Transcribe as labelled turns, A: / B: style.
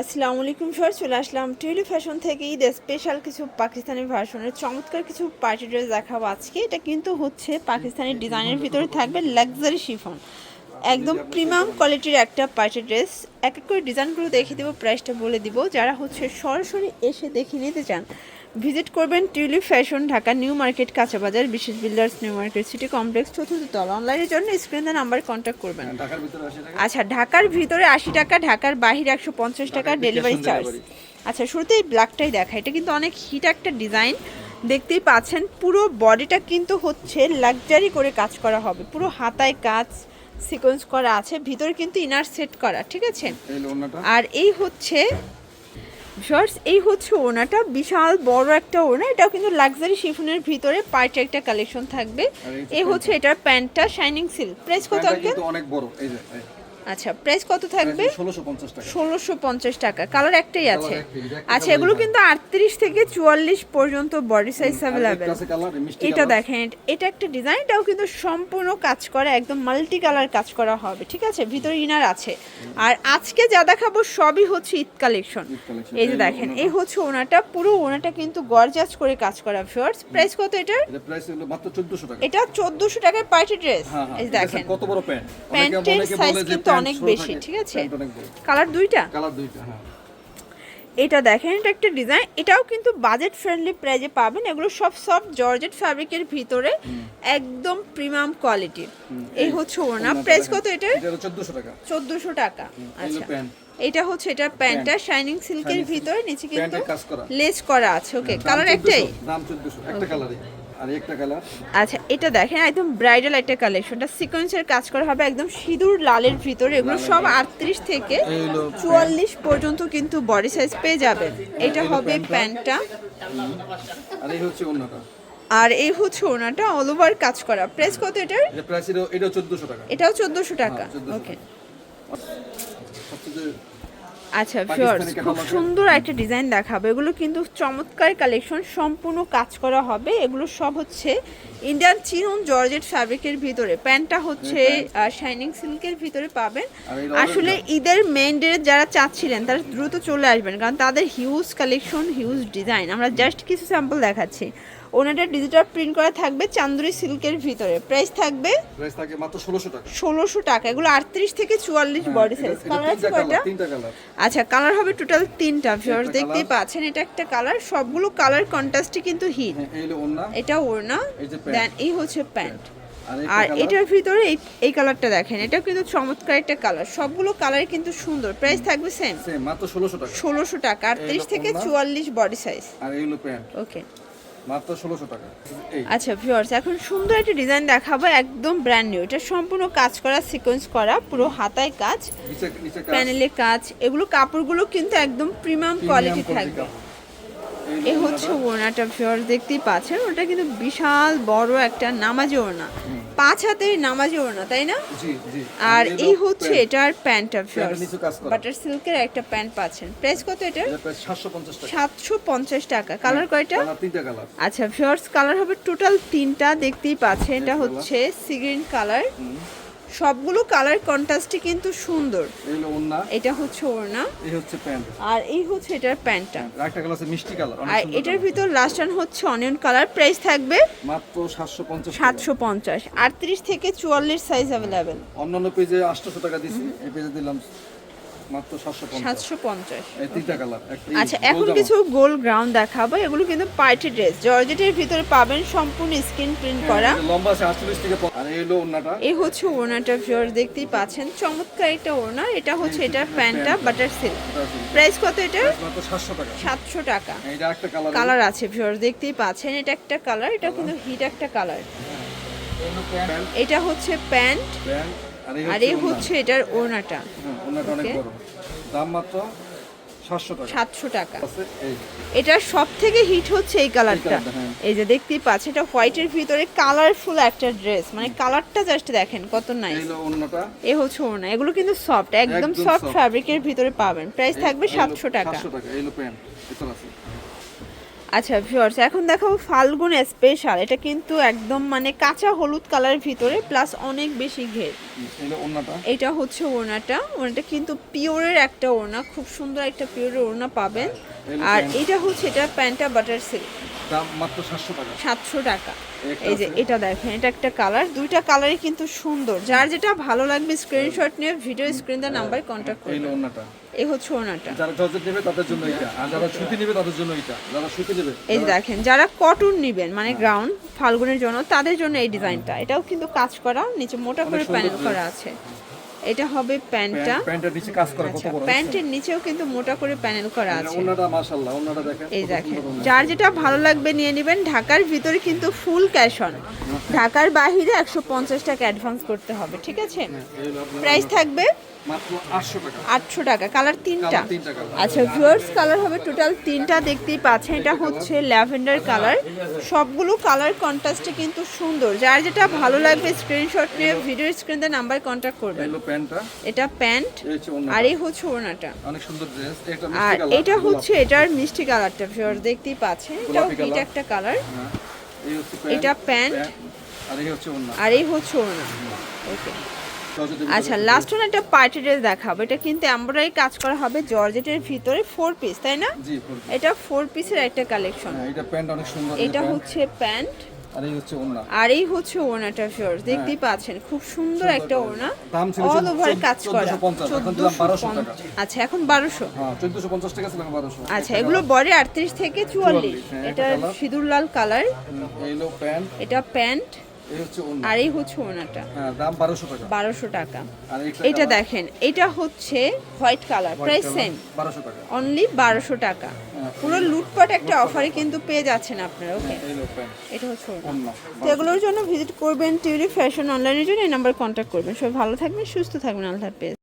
A: আসসালামু আলাইকুম স্যার, চলে আসলাম টিউলি ফ্যাশন থেকে ঈদের স্পেশাল কিছু পাকিস্তানি ভার্সনের চমৎকার কিছু পার্টি ড্রেস দেখাবো আজকে। এটা কিন্তু হচ্ছে পাকিস্তানি ডিজাইনের ভিতরে থাকবে লাক্সারি শিফন, একদম প্রিমিয়াম কোয়ালিটির একটা পার্টি ড্রেস। এক এক করে ডিজাইনগুলো দেখিয়ে দেবো, প্রাইসটা বলে দিব। যারা হচ্ছে সরাসরি এসে দেখে নিতে চান ভিজিট করবেন টিউলি ফ্যাশন, ঢাকা নিউ মার্কেট, কাঁচাবাজার, বিশেষ builders, new market city complex, চতুর্থ তলা। অনলাইনের জন্য স্ক্রিনে নাম্বার কন্ট্যাক্ট করবেন। আচ্ছা, ঢাকার ভিতরে 80 টাকা, ঢাকার বাহিরে 150 টাকা ডেলিভারি চার্জ। আচ্ছা, শুরুতেই ব্ল্যাকটাই দেখা, এটা কিন্তু অনেক হিট একটা ডিজাইন, দেখতেই পাচ্ছেন। পুরো বডিটা কিন্তু হচ্ছে লাক্সারি করে কাজ করা হবে, পুরো হাতায় কাজ সিকোয়েন্স করা আছে, ভিতরে কিন্তু ইনার সেট করা, ঠিক আছে। আর এই হচ্ছে শর্টস, এই হচ্ছে ওনাটা, বিশাল বড় একটা ওনা। এটাও কিন্তু লাক্সারি শিফনের ভিতরে পার্টি একটা কালেকশন থাকবে। এই হচ্ছে এটার প্যান্টটা শাইনিং সিল্ক। প্রাইস কত আঙ্কেল?
B: অনেক বড় এই যে।
A: আচ্ছা, প্রাইস কত থাকবে?
B: 1650 টাকা।
A: 1650 টাকা। কালার একটাই আছে। আচ্ছা, এগুলো কিন্তু 38 থেকে 44 পর্যন্ত বডি সাইজ अवेलेबल। এটা দেখেন, এটা একটা ডিজাইন, এটাও কিন্তু সম্পূর্ণ কাজ করা, একদম মাল্টি কালার কাজ করা হবে, ঠিক আছে। ভিতরে ইনার আছে। আর আজকে যা দেখাবো সবই হচ্ছে ঈদ কালেকশন। এই যে দেখেন, এই হচ্ছে ওনাটা, পুরো ওনাটা কিন্তু গর্জাস করে কাজ করা। ভিউয়ার্স, প্রাইস কত এটার?
B: এটা প্রাইস হলো মাত্র 1400 টাকা।
A: এটা 1400 টাকায় পার্টি ড্রেস। এই দেখেন
B: কত বড় প্যান্ট,
A: প্যান্টের সাইজ কিন্তু অনেক বেশি, ঠিক আছে। কালার দুইটা,
B: হ্যাঁ।
A: এটা দেখেন, এটা একটা ডিজাইন, এটাও কিন্তু বাজেট ফ্রেন্ডলি প্রাইজে পাবেন। এগুলো সব সফট জর্জেট ফ্যাব্রিকের ভিতরে, একদম প্রিমিয়াম কোয়ালিটির। এই হচ্ছে ওনা। প্রাইস কত এটা?
B: এটা 1400 টাকা।
A: 1400 টাকা। আচ্ছা, এটা হচ্ছে এটার প্যান্টটা শাইনিং সিল্কের ভিতরে, নিচে কিন্তু লেস করা আছে। ওকে, কালার একটাই,
B: দাম 1400, একটা কালারই আর একটা কালার।
A: আচ্ছা, এটা দেখেন, একদম ব্রাইডাল একটা কালেকশনটা, সিকোয়েন্সের কাজ করা হবে, একদম সিঁদুর লালের ভিতরে। এগুলো সব 38 থেকে 44 পর্যন্ত কিন্তু বডি সাইজ পেয়ে যাবেন। এটা হবে প্যান্টটা,
B: আর এই হচ্ছে ওন্নাটা,
A: আর এই হচ্ছে ওনাটা অল ওভার কাজ করা। প্রাইস কত এটার?
B: এটা প্রাইস এটাও 1400 টাকা।
A: এটাও 1400 টাকা। ওকে, আচ্ছা ভিউয়ার্স, খুব সুন্দর একটা ডিজাইন দেখাবো। এগুলো কিন্তু চমৎকার কালেকশন, সম্পূর্ণ কাজ করা হবে। এগুলো সব হচ্ছে ইন্ডিয়ান চিনন জর্জেট ফ্যাব্রিকের ভিতরে। প্যান্টটা হচ্ছে শাইনিং সিল্কের ভিতরে পাবেন। আসলে ঈদের মেইন ডে যারা চাচ্ছিলেন তারা দ্রুত চলে আসবেন, কারণ তাদের হিউজ কালেকশন, হিউজ ডিজাইন। আমরা জাস্ট কিছু স্যাম্পল দেখাচ্ছি। ওনাটা ডিজিটাল প্রিন্ট করা থাকবে চান্দুরি সিল্কের ভিতরে। প্রাইস থাকবে
B: মাত্র 1600 টাকা।
A: 1600 টাকা। এগুলো 38 থেকে 44 বডি সাইজ। কালার আছে কয়টা?
B: তিনটা কালার।
A: আচ্ছা, কালার হবে টোটাল 3টা। ভিউয়ার্স, দেখতেই পাচ্ছেন, এটা একটা কালার, সবগুলো কালার কন্ট্রাস্টই কিন্তু হিট। এটা ওড়না, দেন এই হচ্ছে প্যান্ট। আর এটার ভিতরে এই কালারটা দেখেন, এটাও কিন্তু চমৎকার একটা কালার। সবগুলো কালার কিন্তু সুন্দর। প্রাইস থাকবে সেম,
B: মাত্র 1600 টাকা।
A: 1600 টাকা, 38 থেকে 44 বডি সাইজ।
B: আর এই হলো প্যান্ট।
A: ওকে,
B: মাত্র 1600 টাকা।
A: আচ্ছা ভিউয়ার্স, এখন সুন্দর একটা ডিজাইন দেখাবো, একদম ব্র্যান্ড নিউ। এটা সম্পূর্ণ কাজ করা, সিকোয়েন্স করা, পুরো হাতায় কাজ, প্যানেলে কাজ। এগুলো কাপড়গুলো কিন্তু একদম প্রিমিয়াম কোয়ালিটি থাকবে। এই হচ্ছে ওড়নাটা ভিউয়ার্স, দেখতেই পাচ্ছেন। ওটা কিন্তু বিশাল বড় একটা নামাজি ওড়না, 5 হাতের নামাজি ওড়না, তাই না?
B: জি জি।
A: আর এই হচ্ছে এটার প্যান্টটা ভিউয়ার্স, বাটার সিল্কের একটা প্যান্ট পাচ্ছেন। প্রাইস কত এটা?
B: এটা প্রাইস 750 টাকা।
A: 750 টাকা। কালার কয়টা?
B: তিনটা কালার।
A: আচ্ছা ভিউয়ার্স, কালার হবে টোটাল 3টা, দেখতেই পাচ্ছেন। এটা হচ্ছে সি গ্রিন কালার, সবগুলো কালার কন্ট্রাস্টই কিন্তু সুন্দর।
B: এই হলো ওন্না,
A: এটা হচ্ছে ওড়না,
B: এই হচ্ছে প্যান্ট,
A: আর এই হচ্ছে এটার প্যান্টটা।
B: একটা কালার আছে মিষ্টি কালার,
A: আর এটার ভিতর লাস্ট ওয়ান হচ্ছে অনিয়ন কালার। প্রাইস থাকবে
B: মাত্র 750 টাকা।
A: 750, 38 থেকে 44 সাইজ अवेलेबल।
B: অন্যান্য পেজে 800 টাকা দিছি, এই পেজে দিলাম মাত্র
A: 750।
B: এই তিনটা কালার।
A: আচ্ছা, এখন কিছু গোল গ্রাউন্ড দেখাবো। এগুলো কিন্তু পার্টি ড্রেস, জর্জেটের ভিতরে পাবেন, সম্পূর্ণ স্ক্রিন প্রিন্ট করা।
B: লম্বা আছে 48 থেকে। আর এই হলো ওন্নাটা,
A: এই হচ্ছে ওড়নাটা ভিউয়ার্স, দেখতেই পাচ্ছেন, চমৎকার একটা ওড়না। এটা হচ্ছে এটার প্যান্টটা, বাটার সিল্ক। প্রাইস কত এটা?
B: মাত্র 700 টাকা।
A: 700 টাকা।
B: এইটা একটা কালার,
A: কালার আছে ভিউয়ার্স, দেখতেই পাচ্ছেন। এটা একটা কালার, এটা কিন্তু হিট একটা কালার। এটা হচ্ছে প্যান্ট, আর এই হচ্ছে এটার ওড়নাটা।
B: ওন্নাটা অনেক বড়, দাম মাত্র 700 টাকা।
A: 700 টাকা।
B: এই
A: এটার সব থেকে হিট হচ্ছে এই কালারটা। এই যে দেখতেই পাচ্ছেন, এটা হোয়াইটের ভিতরে কালারফুল একটা ড্রেস, মানে কালারটা জাস্ট দেখেন কত নাইস।
B: এই হলো ওন্নাটা,
A: এই হচ্ছে ওড়না। এগুলো কিন্তু সফট, একদম সফট ফ্যাব্রিকের ভিতরে পাবেন। প্রাইস থাকবে 700 টাকা।
B: 700 টাকা। এই হলো প্যান্ট, এটা আছে।
A: আচ্ছা ভিউয়ার্স, এখন দেখাবো ফাল্গুন স্পেশাল। এটা কিন্তু একদম মানে কাঁচা হলুদ কালারের ভিতরে প্লাস অনেক বেশি ঘের।
B: এটা ওন্নাটা,
A: এটা হচ্ছে ওড়নাটা। ওড়নাটা কিন্তু পিওরের একটা ওড়না, খুব সুন্দর একটা পিওরের ওড়না পাবেন। আর এটা হচ্ছে এটা প্যান্টটা বাটার সিল্ক,
B: দাম মাত্র 700 টাকা।
A: 700 টাকা।
B: একটা
A: এই যে
B: আছে।
A: এটা দেখেন, এটা একটা কালার, দুইটা কালারই কিন্তু সুন্দর। যার যেটা ভালো লাগবে স্ক্রিনশট নিয়ে ভিডিও স্ক্রিন দেওয়া নাম্বারে কন্ট্যাক্ট
B: এই
A: করবেন।
B: ওন্নাটা,
A: এই হচ্ছে ওড়নাটা।
B: যারা জর্জেট নেবে তাদের জন্য এটা, আর যারা সুতি নেবে তাদের জন্য এটা। যারা সুতি নেবে,
A: এই যে দেখেন, যারা কটন নেবেন মানে গ্রাউন্ড ফাল্গুনের জন্য তাদের জন্য এই ডিজাইনটা। এটাও কিন্তু কাজ করা, নিচে মোটা করে
B: সুন্দর
A: প্যানেল
B: dress।
A: করা আছে। এটা হবে প্যান্টটা।
B: প্যান্টের নিচে কাজ করা কত
A: আচ্ছা,
B: বড়।
A: প্যান্টের নিচেও কিন্তু মোটা করে প্যানেল করা আছে।
B: ওন্নাটা মাশাআল্লাহ, ওন্নাটা দেখেন।
A: এই
B: কত
A: দেখেন,
B: সুন্দর ওন্না।
A: যার যেটা ভালো লাগবে নিয়ে নেবেন। ঢাকার ভিতরে কিন্তু ফুল ক্যাশ অন, ঢাকার বাইরে 150 টাকা অ্যাডভান্স করতে হবে, ঠিক আছে?
B: এই হলো আপনার
A: প্রাইস থাকবে
B: মাত্র 800 টাকা।
A: 800 টাকা। কালার তিনটা।
B: কালার তিনটা কালার।
A: আচ্ছা ভিউয়ার্স, কালার হবে টোটাল তিনটা, দেখতেই পাচ্ছেন। এটা হচ্ছে ল্যাভেন্ডার কালার। সবগুলো কালার কন্ট্রাস্টে কিন্তু সুন্দর। যার যেটা ভালো লাগবে স্ক্রিনশট নিয়ে ভিডিও স্ক্রিনে নাম্বার কন্ট্যাক্ট
B: এই
A: করবেন।
B: হলো প্যান্টটা,
A: এটা প্যান্ট
B: এই হচ্ছে ওন্না।
A: আর এই হচ্ছে ওড়নাটা।
B: অনেক সুন্দর ড্রেস। এটা
A: আর
B: মিষ্টি কালার।
A: এটা হচ্ছে এটার মিষ্টি কালারটা ভিউয়ার্স দেখতেই পাচ্ছেন। এটাও
B: গোলাপি
A: এটা
B: কালার।
A: একটা কালার।
B: হ্যাঁ, এই হচ্ছে
A: এটা প্যান্ট
B: আর এই হচ্ছে ওন্না।
A: আর এই হচ্ছে ওড়না। ওকে।
B: জর্জেটের
A: আচ্ছা
B: ভিতরে।
A: লাস্ট ওয়ান একটা পার্টি ড্রেস দেখাবো। এটা কিন্তু এমব্রয়ডারি কাজ করা হবে জর্জেটের ভিতরে, 4 পিস, তাই না?
B: জি, ফুল।
A: এটা 4 পিসের একটা কালেকশন।
B: হ্যাঁ, এটা প্যান্ট অনেক সুন্দর। এই
A: এটা
B: প্যান্ট।
A: হচ্ছে প্যান্ট
B: আর এই হচ্ছে ওন্না।
A: আর এই হচ্ছে ওড়নাটা ভিউয়ার্স দেখতেই পাচ্ছেন, খুব সুন্দর একটা ওড়না,
B: দাম ছিল
A: অল ওভার কাজ করা।
B: 1450, এখন দিলাম 1200 টাকা।
A: আচ্ছা এখন 1200।
B: হ্যাঁ, 1450 টাকা ছিল, এখন 1200।
A: আচ্ছা এগুলো বডি 38 থেকে 44।
B: হ্যাঁ,
A: এটা
B: এটা colour।
A: সিঁদুর লাল কালার।
B: এই হলো প্যান্ট,
A: এটা প্যান্ট
B: এই হচ্ছে ওন্না।
A: আর এই হচ্ছে ওড়নাটা।
B: হ্যাঁ, দাম 1200 টাকা।
A: 1200 টাকা।
B: আর
A: এটা দেখেন, এটা হচ্ছে হোয়াইট কালার, প্রাইস সেম,
B: 1200 টাকা।
A: অনলি 1200 টাকা। পুরো লুটপাট একটা অফারে কিন্তু পেয়ে যাচ্ছেন আপনারা। ওকে,
B: এই হলো প্যান্ট,
A: এটা হচ্ছে ওড়না।
B: ওন্না।
A: তো এগুলোর জন্য ভিজিট করবেন টিউলিপ ফ্যাশন অনলাইনের জন্য এই নাম্বার কন্ট্যাক্ট করবেন। সবাই ভালো থাকবেন, সুস্থ থাকবেন, আল্লাহ হাফেজ।